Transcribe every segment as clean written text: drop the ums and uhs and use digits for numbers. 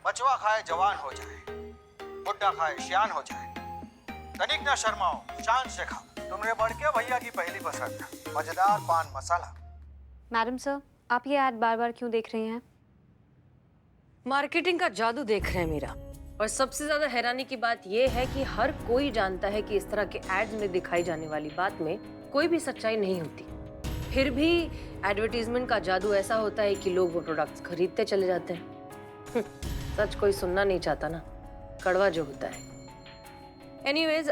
बचवा खाए जवान हो जाए, बुड्ढा खाए सियान हो जाए, तनिक न शर्माओ, शान से खाओ। तुमरे बड़के भैया की पहली पसंद, मजेदार पान मसाला। मैडम सर, आप ये ऐड बार बार क्यों देख रही हैं? मार्केटिंग का जादू देख रहे हैं मीरा। और सबसे ज्यादा हैरानी की बात यह है कि हर कोई जानता है कि इस तरह के एड्स में दिखाई जाने वाली बात में कोई भी सच्चाई नहीं होती। फिर भी एडवर्टीजमेंट का जादू ऐसा होता है कि लोग वो प्रोडक्ट्स खरीदते चले जाते हैं। सच कोई सुनना नहीं चाहता ना, कड़वा जो होता है। एनीवेज,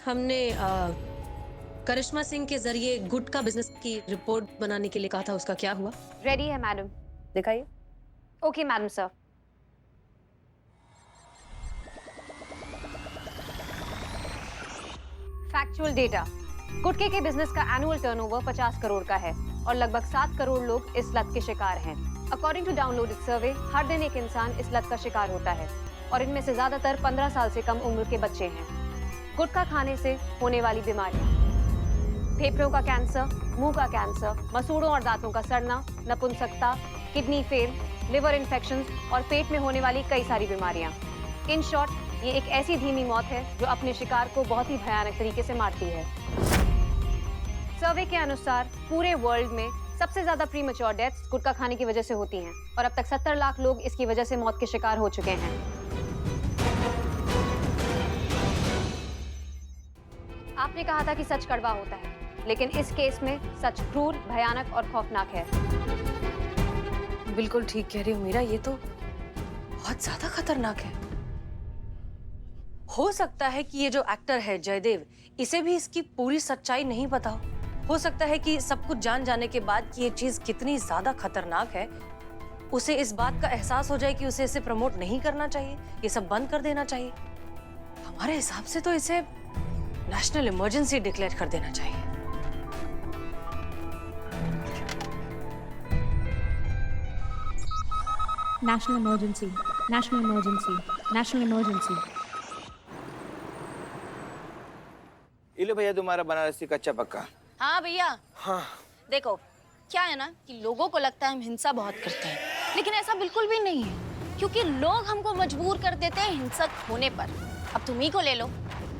हमने करिश्मा सिंह के जरिए गुटखा बिजनेस की रिपोर्ट बनाने के लिए कहा था, उसका क्या हुआ? रेडी है मैडम। दिखाइए। Okay madam sir. Factual data, गुटखे के बिजनेस का एनुअल टर्नओवर 50 करोड़ का है और लगभग 7 करोड़ लोग इस लत के शिकार हैं। अकॉर्डिंग टू डाउनलोडेड सर्वे, हर दिन एक इंसान इस लत का शिकार होता है और इनमें से ज्यादातर 15 साल से कम उम्र के बच्चे हैं। गुटखा खाने से होने वाली बीमारियां: फेफड़ों का कैंसर, मुंह का कैंसर, मसूड़ों और दांतों का सड़ना, नपुंसकता, किडनी फेल, लिवर इन्फेक्शंस और पेट में होने वाली कई सारी बीमारियां। इन शॉर्ट, ये एक ऐसी धीमी मौत है जो अपने शिकार को बहुत ही भयानक तरीके से मारती है। सर्वे के अनुसार पूरे वर्ल्ड में सबसे ज्यादा प्रीमैच्योर डेथ्स गुटखा खाने की वजह से होती हैं और अब तक 70 लाख लोग इसकी वजह से मौत के शिकार हो चुके हैं। आपने कहा था कि सच कड़वा होता है, लेकिन इस केस में सच क्रूर, भयानक और खौफनाक है। बिल्कुल ठीक कह रही हो मीरा, ये तो बहुत ज्यादा खतरनाक है। हो सकता है कि ये जो एक्टर है जयदेव, इसे भी इसकी पूरी सच्चाई नहीं पता हो सकता है कि सब कुछ जान जाने के बाद कि ये चीज कितनी ज्यादा खतरनाक है, उसे इस बात का एहसास हो जाए कि उसे इसे प्रमोट नहीं करना चाहिए, ये सब बंद कर देना चाहिए। हमारे हिसाब से तो इसे नेशनल इमरजेंसी डिक्लेयर कर देना चाहिए। National emergency, national emergency, national emergency. इले भैया तुम्हारा बनारसी कच्चा पक्का। हाँ भैया। हाँ। देखो क्या है ना कि लोगों को लगता है हम हिंसा बहुत करते हैं, लेकिन ऐसा बिल्कुल भी नहीं है, क्योंकि लोग हमको मजबूर कर देते हैं हिंसक होने पर। अब तुम ही को ले लो।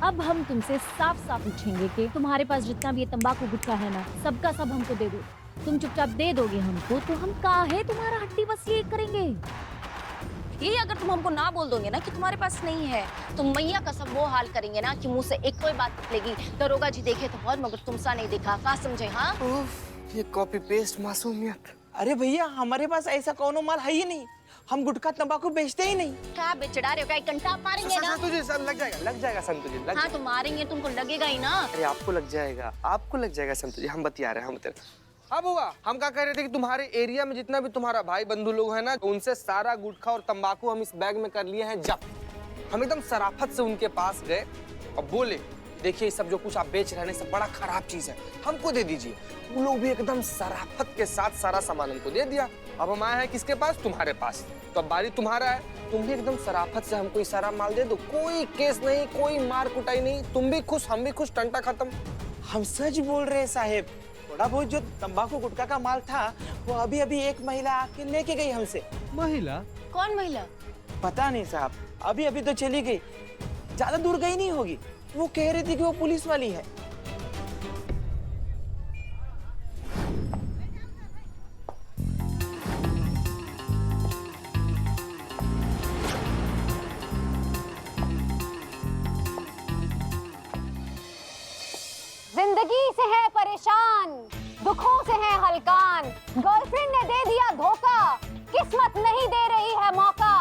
अब हम तुमसे साफ साफ पूछेंगे कि तुम्हारे पास जितना भी ये तंबाकू गुटखा है ना, सबका सब हमको दे दो। तुम चुपचाप दे दोगे हमको तो हम काहे तुम्हारा हड्डी वसीयत करेंगे। ये अगर तुम हमको ना बोल दोगे ना कि तुम्हारे पास नहीं है, तो मैया का सब वो हाल करेंगे ना कि मुंह से एक कोई बात निकलेगी, दरोगा जी देखे तो बहुत मगर तुमसा नहीं देखा। क्या समझे? हाँ, ये कॉपी पेस्ट मासूमियत। अरे भैया हमारे पास ऐसा कौनो माल है ही नहीं, हम गुटखा तंबाकू बेचते ही नहीं। क्या बेचड़ा रहे हो? क्या घंटा मारेंगे ना? तुझे सब लग जाएगा संतु जी, हाँ तो मारेंगे, तुमको लगेगा ही ना। अरे आपको लग जाएगा संतु जी, हम बतिया रहे हैं, हम तेरे। अब हुआ, हम क्या कह रहे थे कि तुम्हारे एरिया में जितना भी तुम्हारा भाई बंधु लोग हैं ना, उनसे सारा गुटखा और तंबाकू हम इस बैग में कर लिए हैं जब्त। हम एकदम सराफत से उनके पास गए और बोले, देखिए सब जो कुछ आप बेच रहे हैं सब बड़ा खराब चीज है, हमको दे दीजिए। वो लोग भी एकदम सराफत के साथ सारा सामान हमको दे दिया। अब हम आए हैं किसके पास? तुम्हारे पास। तो अब बारी तुम्हारा है, तुम भी एकदम सराफत से हमको सारा माल दे दो, कोई केस नहीं, कोई मार कुटाई नहीं, तुम भी खुश हम भी खुश, टंटा खत्म। हम सच बोल रहे हैं साहेब, थोड़ा बहुत जो तंबाकू गुटखा का माल था वो अभी अभी एक महिला आके लेके गई हमसे। महिला? कौन महिला? पता नहीं साहब, अभी अभी तो चली गई, ज्यादा दूर गई नहीं होगी। वो कह रही थी कि वो पुलिस वाली है। जिंदगी से है परेशान, दुखों से है हलकान, गर्लफ्रेंड ने दे दिया धोखा, किस्मत नहीं दे रही है मौका,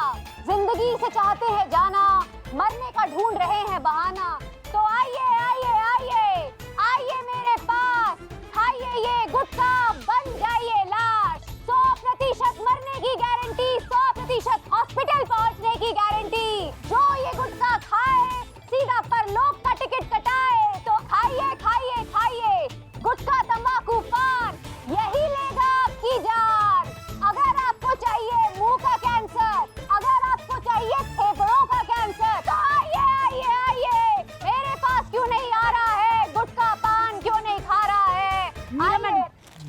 जिंदगी से चाहते हैं जाना, मरने का ढूंढ रहे हैं बहाना, तो आइए आइए आइए आइए मेरे पास, खाइए ये गुटखा, बन जाइए लाश। 100% मरने की गारंटी, 100% हॉस्पिटल पहुंचने की गारंटी। जो ये गुटखा खाए सीधा परलोक का टिकट कटाए। तो खाइए खाइए खाइए गुटखा तंबाकू पान, यही लेगा आपकी जान। अगर आपको चाहिए मुंह का कैंसर, अगर आपको चाहिए फेफड़ों का कैंसर, तो आइए आइए आइए, मेरे पास क्यों नहीं आ रहा है गुटखा पान, क्यों नहीं खा रहा है?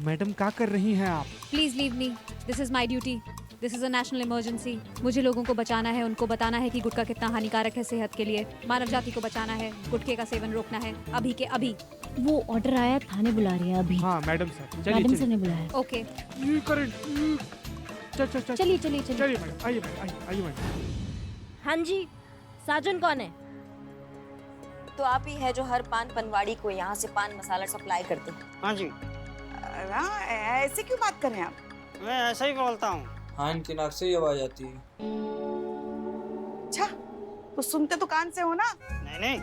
मैडम क्या कर रही हैं आप? Please leave me, this is my duty, this is a national emergency. मुझे लोगों को बचाना है, उनको बताना है कि गुटखा कितना हानिकारक है सेहत के लिए। मानव जाति को बचाना है, गुटखे का सेवन रोकना है अभी के अभी। वो ऑर्डर आया, थाने बुला रहे हैं अभी। हाँ मैडम सर, मैडम सर ने बुलाया। ओके ये करें। चलिए चलिए चलिए। चलिए मैडम, आइए मैडम, आइए मैडम। हाँ जी, साजन कौन है? तो आप ही है जो हर पान पनवाड़ी को यहाँ से पान मसाला सप्लाई करते हैं। हाँ जी। ऐसे क्यों बात कर रहे हैं आप? मैं ऐसा ही बोलता हूँ। हाँ, इनकी नाक से ही आवाज आती है। अच्छा, तो सुनते तो कान से हो ना? नहीं नहीं,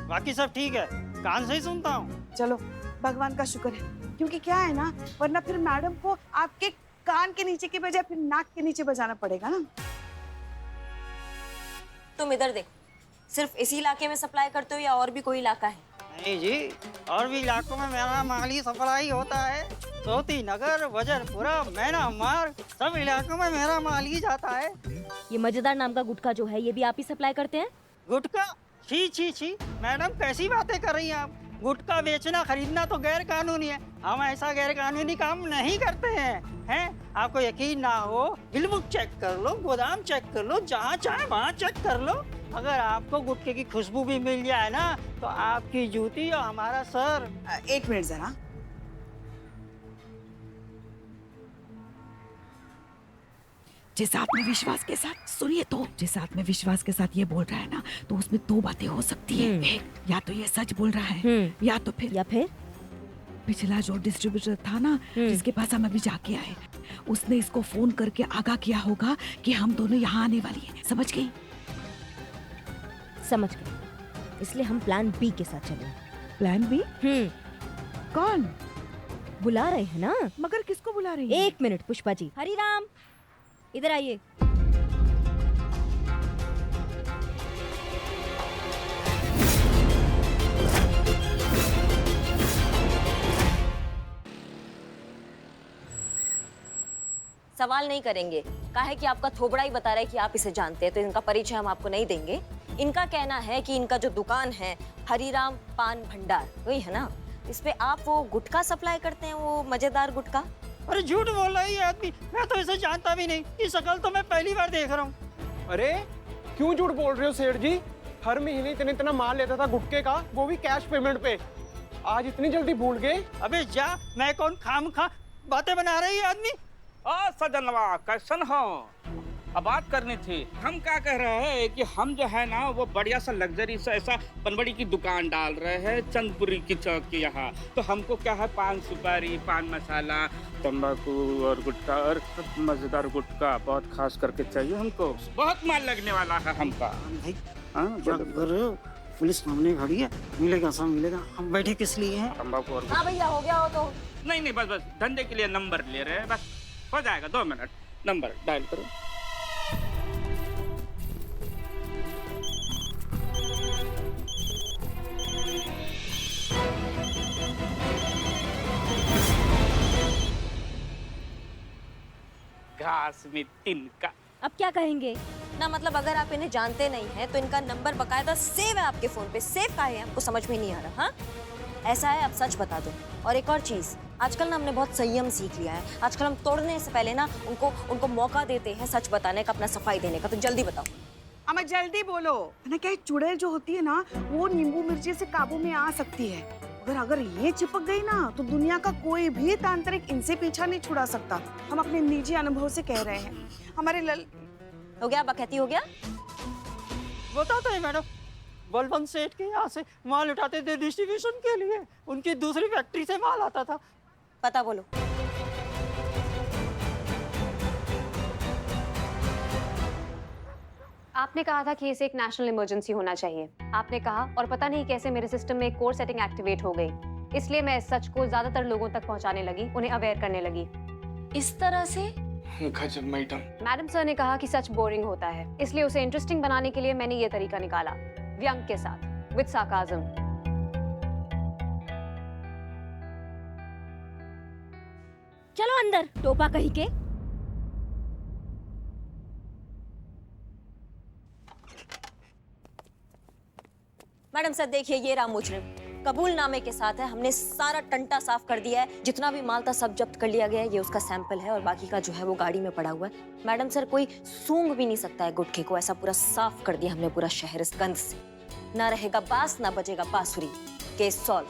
बाकी सब ठीक है, कान से ही सुनता हूँ। चलो भगवान का शुक्र है, क्योंकि क्या है ना, वरना फिर मैडम को आपके कान के नीचे की बजाय फिर नाक के नीचे बजाना पड़ेगा ना। तुम इधर देखो, सिर्फ इसी इलाके में सप्लाई करते हो या और भी कोई इलाका है? नहीं जी, और भी इलाकों में मेरा माल ही सप्लाई होता है। सोती नगर, वजरपुरा, मैना मार, सब इलाकों में मेरा माल ही जाता है। ये मजेदार नाम का गुटखा जो है, ये भी आप ही सप्लाई करते हैं? गुटखा? छी छी छी, मैडम कैसी बातें कर रही हैं आप? गुटखा बेचना खरीदना तो गैर कानूनी है। हम ऐसा गैर कानूनी काम नहीं करते हैं। आपको यकीन ना हो, बिल बुक चेक कर लो, गोदाम चेक कर लो, जहाँ चाहे वहाँ चेक कर लो। अगर आपको गुटखे की खुशबू भी मिल जाए ना, तो आपकी जूती और हमारा सर। एक मिनट जरा। जिस आत्मविश्वास के साथ सुनिए, तो जिस आत्मविश्वास के साथ ये बोल रहा है ना, तो उसमें दो बातें हो सकती है। एक, या तो ये सच बोल रहा है, या तो फिर पिछला जो डिस्ट्रीब्यूटर था ना, जिसके पास हम अभी जाके आए, उसने इसको फोन करके आगाह किया होगा कि हम दोनों यहाँ आने वाली हैं। समझ गई? समझ गए। इसलिए हम प्लान बी के साथ चले। Plan B? कौन बुला रहे हैं ना? मगर किसको बुला रही है? 1 मिनट पुष्पा जी। हरिराम, इधर आइए। सवाल नहीं करेंगे, कहा है कि आपका थोबड़ा ही बता रहा है कि आप इसे जानते हैं, तो इनका परिचय हम आपको नहीं देंगे। इनका कहना है कि इनका जो दुकान है हरिराम पान भंडार, वही है ना, इस पे आप वो गुटखा सप्लाई करते हैं, वो मजेदार गुटखा। अरे झूठ बोल रहा है ये आदमी, मैं तो इसे जानता भी नहीं। ये शक्ल तो मैं पहली बार देख रहा हूँ। अरे क्यों झूठ बोल रहे हो सेठ जी? हर महीने इतना माल लेता था गुटखे का, वो भी कैश पेमेंट पे। आज इतनी जल्दी भूल गए? अबे जा, मैं कौन खामखा बातें बना रही है आदमी। सजनवा कैसन हो? अब बात करनी थी। हम क्या कह रहे हैं कि हम जो है ना, वो बढ़िया सा लग्जरी सा ऐसा पनबड़ी की दुकान डाल रहे हैं चंदपुरी की चौक के यहाँ। तो हमको क्या है, पान सुपारी, पान मसाला, तंबाकू और गुटखा, और मजेदार गुटखा बहुत खास करके चाहिए हमको। बहुत माल लगने वाला है हमका। भाई हाँ बोलो। पुलिस सामने खड़ी है, मिलेगा सब मिलेगा। हम बैठे किस लिए हैं? तंबाकू और हाँ भैया, हो गया हो तो। नहीं बस धंधे के लिए नंबर ले रहे हैं, बस हो जाएगा। 2 मिनट, नंबर डायल करो। घास में तिनका। अब क्या कहेंगे? ना मतलब अगर आप इन्हें जानते नहीं हैं तो इनका नंबर बकायदा सेव है आपके फोन पे। सेव का है आपको समझ में नहीं आ रहा? हाँ, ऐसा है, आप सच बता दो। और एक और चीज, आजकल ना हमने बहुत संयम सीख लिया है। आजकल हम तोड़ने से पहले ना उनको मौका देते हैं सच बताने का, अपना सफाई देने का। तो जल्दी बताओ। हमें जल्दी बोलो ना। क्या चुड़ैल जो होती है ना, वो नींबू मिर्ची से काबू में आ सकती है। अगर ये चिपक गई ना, तो दुनिया का कोई भी तांत्रिक इनसे पीछा नहीं छुड़ा सकता। हम अपने निजी अनुभव से कह रहे हैं। हमारे हो गया, बकैती हो गया। बताते हैं मैडम, बलवंत सेठ के यहाँ से माल उठाते थे डिस्ट्रीब्यूशन के लिए। उनकी दूसरी फैक्ट्री से माल आता था। पता बोलो। आपने कहा था कि इसे एक नेशनल इमरजेंसी होना चाहिए। आपने कहा, और पता नहीं कैसे मेरे सिस्टम में एक कोर सेटिंग एक्टिवेट हो गई। इसलिए मैं इस सच को ज्यादातर लोगों तक पहुंचाने लगी, उन्हें अवेयर करने लगी। इस तरह से? गजब मैडम सर ने कहा कि सच बोरिंग होता है, इसलिए उसे इंटरेस्टिंग बनाने के लिए मैंने ये तरीका निकाला, व्यंग के साथ, विद सार्काज्म। चलो अंदर, टोपा कहीं के। मैडम सर देखिए, ये रहा मुजरिम। कबूलनामे के साथ है। हमने सारा टंटा साफ कर दिया है, जितना भी माल था सब जब्त कर लिया गया है। ये उसका सैंपल है और बाकी का जो है वो गाड़ी में पड़ा हुआ है। मैडम सर, कोई सूंघ भी नहीं सकता है गुटखे को, ऐसा पूरा साफ कर दिया हमने पूरा शहर इस गंद से। ना रहेगा बास, ना बजेगा बांसुरी। Case solve.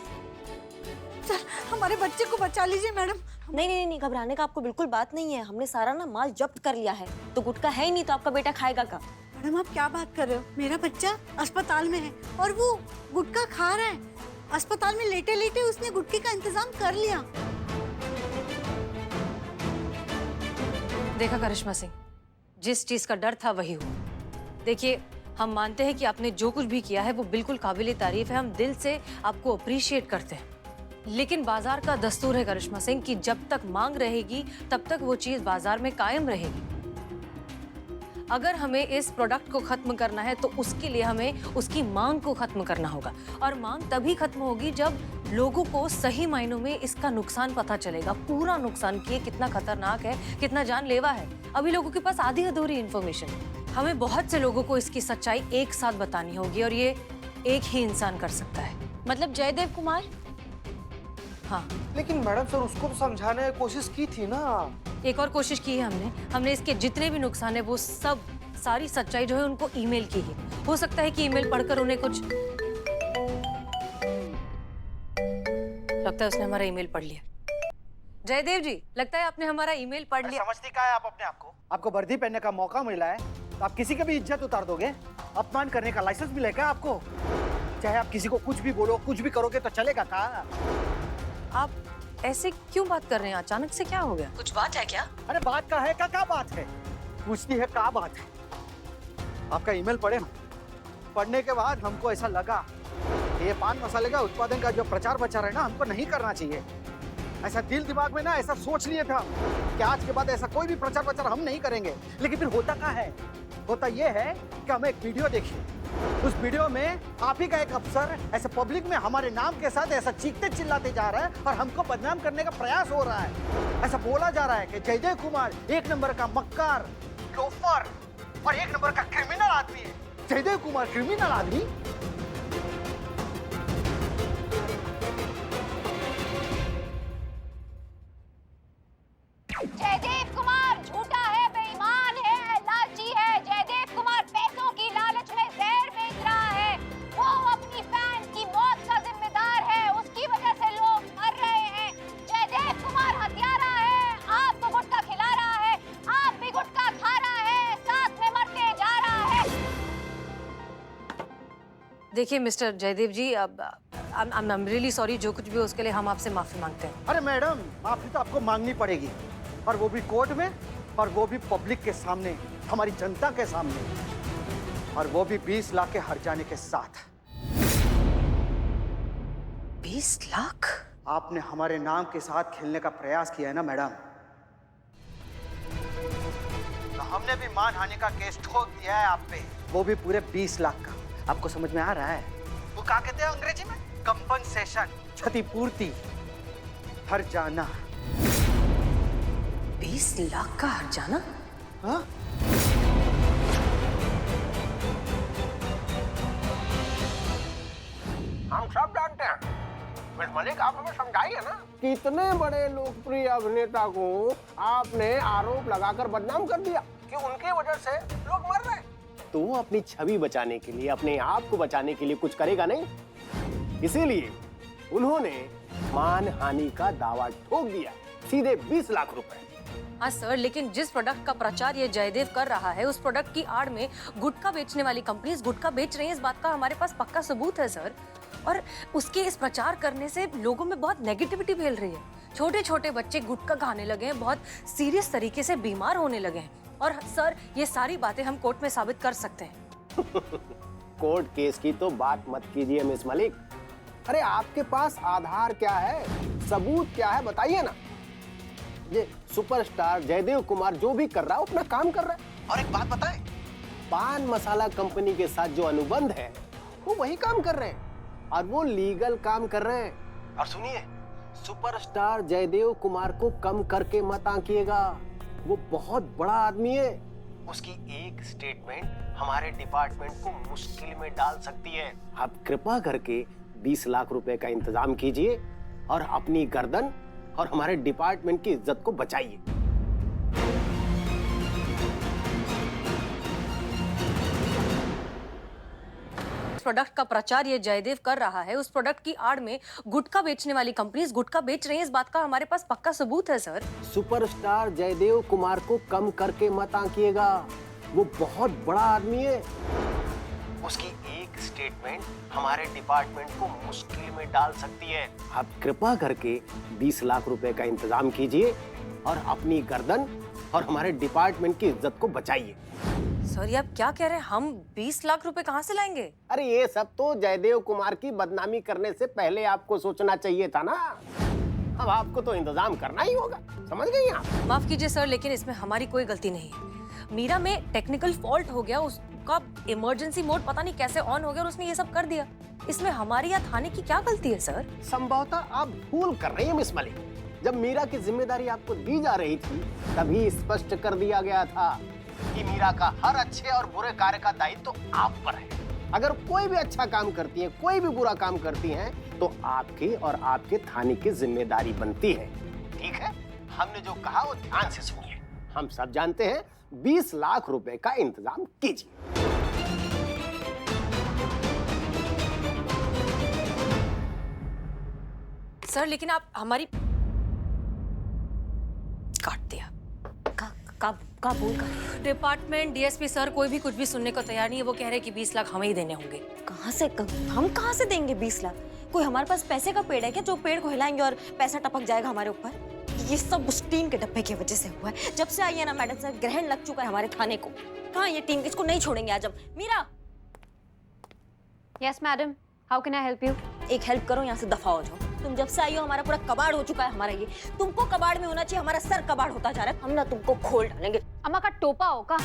सर, हमारे बच्चे को बचा लीजिए मैडम। नहीं, घबराने का आपको बिल्कुल बात नहीं है। हमने सारा ना माल जब्त कर लिया है, तो गुटखा है ही नहीं तो आपका बेटा खाएगा क्या? मैडम, आप क्या बात कर रहे हो? मेरा बच्चा अस्पताल में है और वो गुटखा खा रहा है। अस्पताल में लेटे लेटे उसने गुटखे का इंतजाम कर लिया। देखा करिश्मा सिंह, जिस चीज का डर था वही हुआ। देखिए, हम मानते हैं कि आपने जो कुछ भी किया है वो बिल्कुल काबिले तारीफ है। हम दिल से आपको अप्रिशिएट करते हैं, लेकिन बाजार का दस्तूर है करिश्मा सिंह कि जब तक मांग रहेगी तब तक वो चीज बाजार में कायम रहेगी। अगर हमें इस प्रोडक्ट को खत्म करना है तो उसके लिए हमें उसकी मांग को खत्म करना होगा, और मांग तभी खत्म होगी जब लोगों को सही मायनों में इसका नुकसान पता चलेगा, पूरा नुकसान कि कितना खतरनाक है, कितना जानलेवा है। अभी लोगों के पास आधी अधूरी इन्फॉर्मेशन है। हमें बहुत से लोगों को इसकी सच्चाई एक साथ बतानी होगी, और ये एक ही इंसान कर सकता है, मतलब जयदेव कुमार। हाँ, लेकिन मैडम सर, उसको तो समझाने की कोशिश की थी ना। एक और कोशिश की है हमने इसके जितने भी नुकसान है वो सब, सारी सच्चाई जो है उनको ईमेल की है। हो सकता है कि ईमेल पढ़कर उन्हें कुछ लगता है उसने हमारा ईमेल पढ़ लिया। जयदेव जी, लगता है आपने हमारा ईमेल पढ़ लिया। समझती क्या है आप अपने आप को? आपको वर्दी पहनने का मौका मिला है तो आप किसी की भी इज्जत उतार दोगे? अपमान करने का लाइसेंस मिलेगा आपको? चाहे आप किसी को कुछ भी बोलो, कुछ भी करोगे तो चलेगा क्या? आप ऐसे क्यों बात कर रहे हैं? अचानक से क्या हो गया? कुछ बात है क्या? अरे बात का है क्या बात है? पूछती है क्या बात है? आपका ईमेल पढ़े ना, पढ़ने के बाद हमको ऐसा लगा कि ये पान मसाले का उत्पादन का जो प्रचार प्रचार है ना, हमको नहीं करना चाहिए। ऐसा दिल दिमाग में ना ऐसा सोच लिए था कि आज के बाद ऐसा कोई भी प्रचार प्रचार हम नहीं करेंगे। लेकिन फिर होता क्या है? होता ये है कि हम एक वीडियो देखी, उस वीडियो में आप ही का एक अफसर ऐसे पब्लिक में हमारे नाम के साथ ऐसा चीखते चिल्लाते जा रहा है और हमको बदनाम करने का प्रयास हो रहा है। ऐसा बोला जा रहा है कि जयदेव कुमार एक नंबर का मक्कार, लोफर और एक नंबर का क्रिमिनल आदमी है। जयदेव कुमार क्रिमिनल आदमी? जयदेव कुमार झूठा है, बेईमान है, लालची है। जयदेव कुमार पैसों की लालच में जहर बेच रहा है। वो अपनी फैन की मौत का जिम्मेदार है, उसकी वजह से लोग मर रहे हैं। जयदेव कुमार हत्यारा है, आपको गुटखा खिला रहा है, आप भी गुटखा खा रहा है, साथ में मरते जा रहा है। देखिए मिस्टर जयदेव जी, अब आई एम रियली सॉरी, जो कुछ भी हो उसके लिए हम आपसे माफी मांगते हैं। अरे मैडम, माफी तो आपको मांगनी पड़ेगी, और वो भी कोर्ट में, और वो भी पब्लिक के सामने, हमारी जनता के सामने, और वो भी 20 लाख के हर जाने के साथ। 20 लाख? आपने हमारे नाम के साथ खेलने का प्रयास किया है ना मैडम, तो हमने भी मानहानि का केस ठोक दिया है आप पे, वो भी पूरे 20 लाख का। आपको समझ में आ रहा है? वो क्या कहते हैं अंग्रेजी में? कंपनसेशन, क्षतिपूर्ति, हर जाना। 20 लाख का हर जाना? हाँ? हम सब जानते हैं, मिस मलिक, आप हमें समझाइए ना। कितने बड़े लोकप्रिय अभिनेता को आपने आरोप लगाकर बदनाम कर दिया कि उनकी वजह से लोग मर रहे। तो अपनी छवि बचाने के लिए, अपने आप को बचाने के लिए कुछ करेगा नहीं, इसीलिए उन्होंने मानहानि का दावा ठोक दिया, सीधे 20 लाख रुपए। हाँ सर, लेकिन जिस प्रोडक्ट का प्रचार ये जयदेव कर रहा है, उस प्रोडक्ट की आड़ में गुटखा बेचने वाली कंपनीज गुटखा बेच रही हैं, इस बात का हमारे पास पक्का सबूत है सर। और उसके इस प्रचार करने से लोगों में बहुत नेगेटिविटी फैल रही है। छोटे छोटे बच्चे गुटखा खाने लगे हैं, बहुत सीरियस तरीके से बीमार होने लगे हैं। और सर, ये सारी बातें हम कोर्ट में साबित कर सकते हैं। कोर्ट केस की तो बात मत कीजिए मिस मलिक। अरे आपके पास आधार क्या है, सबूत क्या है, बताइए ना। ये सुपरस्टार जयदेव कुमार जो भी कर रहा है, अपना काम कर रहा है। और एक बात बताएं, पान मसाला कंपनी के साथ जो अनुबंध है वो वही काम कर रहे हैं, और वो लीगल काम कर रहे हैं। और सुनिए, सुपरस्टार जयदेव कुमार को कम करके मत आंकिएगा, वो बहुत बड़ा आदमी है। उसकी एक स्टेटमेंट हमारे डिपार्टमेंट को मुश्किल में डाल सकती है। आप कृपा करके 20 लाख रुपए का इंतजाम कीजिए और अपनी गर्दन और हमारे डिपार्टमेंट की इज्जत को बचाइए। प्रोडक्ट का प्रचार ये जयदेव कर रहा है, उस प्रोडक्ट की आड़ में गुटखा बेचने वाली कंपनीज गुटखा बेच रही हैं, इस बात का हमारे पास पक्का सबूत है सर। सुपरस्टार जयदेव कुमार को कम करके मत आंकिएगा, वो बहुत बड़ा आदमी है। उसकी एक स्टेटमेंट हमारे डिपार्टमेंट को मुश्किल में डाल सकती है। आप कृपा करके 20 लाख रुपए का इंतजाम कीजिए और अपनी गर्दन और हमारे डिपार्टमेंट की इज्जत को बचाइए। सर ये आप क्या कह रहे हैं, हम 20 लाख रुपए कहाँ से लाएंगे? अरे ये सब तो जयदेव कुमार की बदनामी करने से पहले आपको सोचना चाहिए था ना। अब आपको तो इंतजाम करना ही होगा, समझ गई आप? माफ कीजिए सर, लेकिन इसमें हमारी कोई गलती नहीं है। मीरा में टेक्निकल फॉल्ट हो गया, उसका इमरजेंसी मोड पता नहीं कैसे ऑन हो गया और उसने ये सब कर दिया। इसमें हमारी या थाने की क्या गलती है सर? संभवतः आप भूल कर रही हैं मिस मलिक। जब मीरा की जिम्मेदारी आपको दी जा रही थी तभी स्पष्ट कर दिया गया था कि मीरा का हर अच्छे और बुरे कार्य का दायित्व तो आप पर है। अगर कोई भी अच्छा काम करती है, कोई भी बुरा काम करती है, तो आपकी और आपके थाने की जिम्मेदारी बनती है। ठीक है, हमने जो कहा वो ध्यान से सुनिए। हम सब जानते हैं 20 लाख रुपए का इंतजाम कीजिए। सर लेकिन आप हमारी काट दिया। का बोल कर डिपार्टमेंट डीएसपी सर कोई भी कुछ भी सुनने को तैयार नहीं है। वो कह रहे हैं कि 20 लाख हमें ही देने होंगे। हम कहाँ से देंगे 20 लाख? कोई हमारे पास पैसे का पेड़ है क्या जो पेड़ को हिलाएंगे और पैसा टपक जाएगा हमारे ऊपर? ये सब उस टीम के डब्बे की वजह से हुआ है। जब से आई है ना मैडम साहब, ग्रहण लग चुका है हमारे थाने को। कहाँ ये टीम, इसको नहीं छोड़ेंगे आज हम। Meera. Yes madam, how can I help you? एक हेल्प करो, यहाँ से दफा हो जाओ। तुम जब से आई हो हमारा पूरा कबाड़ हो चुका है। हमारा ये तुमको कबाड़ में होना चाहिए, हमारा सर कबाड़ होता जा रहा है। हम ना तुमको खोल डालेंगे। अम्मा का टोपा हो का?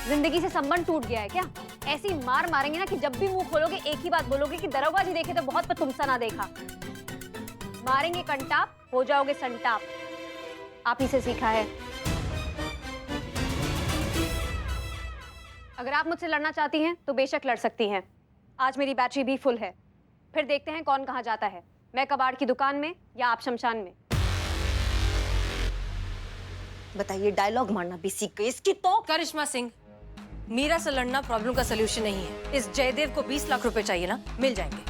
जिंदगी से संबंध टूट गया है क्या? ऐसी मार मारेंगे ना कि जब भी मुंह खोलोगे एक ही बात बोलोगे कि दरोगा जी देखे तो बहुत पर तुमसा ना देखा। मारेंगे कंटाप, हो जाओगे संटाप। आप ही से सीखा है। अगर आप मुझसे लड़ना चाहती हैं तो बेशक लड़ सकती हैं। आज मेरी बैटरी भी फुल है। फिर देखते हैं कौन कहाँ जाता है, मैं कबाड़ की दुकान में या आप शमशान में। बताइए, डायलॉग मारना भी सीख गई इसकी तो। करिश्मा सिंह, मीरा से लड़ना प्रॉब्लम का सलूशन नहीं है। इस जयदेव को 20 लाख रुपए चाहिए ना, मिल जाएंगे।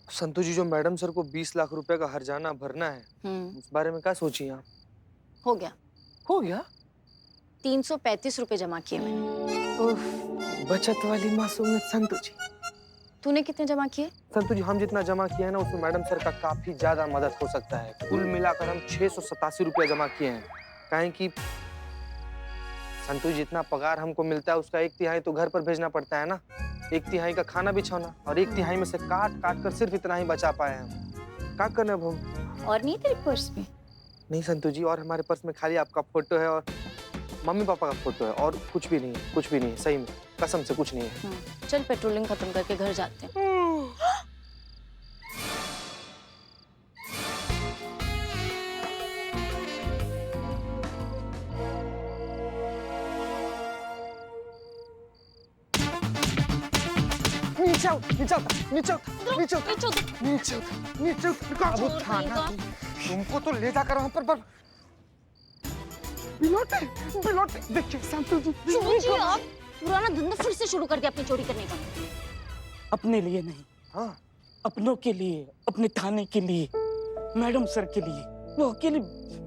संतु जी, जो मैडम सर को 20 लाख रुपए का हर्जाना भरना है, उस बारे में क्या सोची आप? हो गया। हो गया? 335 रुपए जमा किए मैंने। बचत वाली मासूमियत संतु जी। तूने कितने जमा किए? संतु जी, हम जितना जमा किया है ना उसमें मैडम सर का काफी ज्यादा मदद हो सकता है। कुल मिलाकर हम 687 रुपया जमा किए हैं। काहे कि संतु जी, जितना पगार हमको मिलता है उसका 1/3 तो घर पर भेजना पड़ता है ना। 1/3 का खाना बिछाना और 1/3 में से काट काट कर सिर्फ इतना ही बचा पाए हम। क्या करना अब हम? और नहीं तेरे पर्स में? नहीं संतु जी, और हमारे पर्स में खाली आपका फोटो है और मम्मी पापा का फोटो है, और कुछ भी नहीं है। कुछ भी नहीं है, सही में कसम से कुछ नहीं है। चल पेट्रोलिंग खत्म करके घर जाते हैं। नीचे तुमको तो ले जाकर वहां पर पिलोटे देखिए संतु जी। आप पुराना धंधा फिर से शुरू कर दिया अपनी चोरी करने का। अपने लिए नहीं, हाँ, अपनों के लिए, अपने थाने के लिए, मैडम सर के लिए। वो अकेले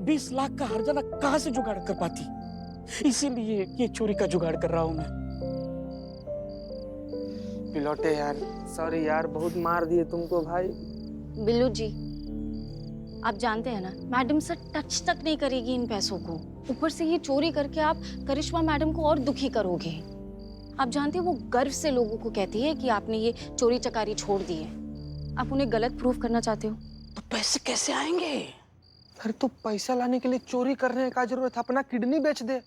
20 लाख का हर्जाना कहाँ से जुगाड़ कर पाती? इसीलिए ये चोरी का जुगाड़ कर रहा हूँ मैं। पिलोटे यार, सॉरी यार, बहुत मार दिए तुमको भाई। बिल्लू जी, आप जानते हैं ना मैडम सर टच तक नहीं करेगी इन पैसों को। ऊपर से ये चोरी करके आप करिश्मा मैडम को और दुखी करोगे। आप जानते हैं वो गर्व से लोगों को कहती है कि आपने ये चोरी चकारी छोड़ दी है। आप उन्हें गलत प्रूफ करना चाहते हो। तो पैसे कैसे आएंगे? अरे तो पैसा लाने के लिए चोरी करने का जरूरत है? अपना किडनी बेच दे।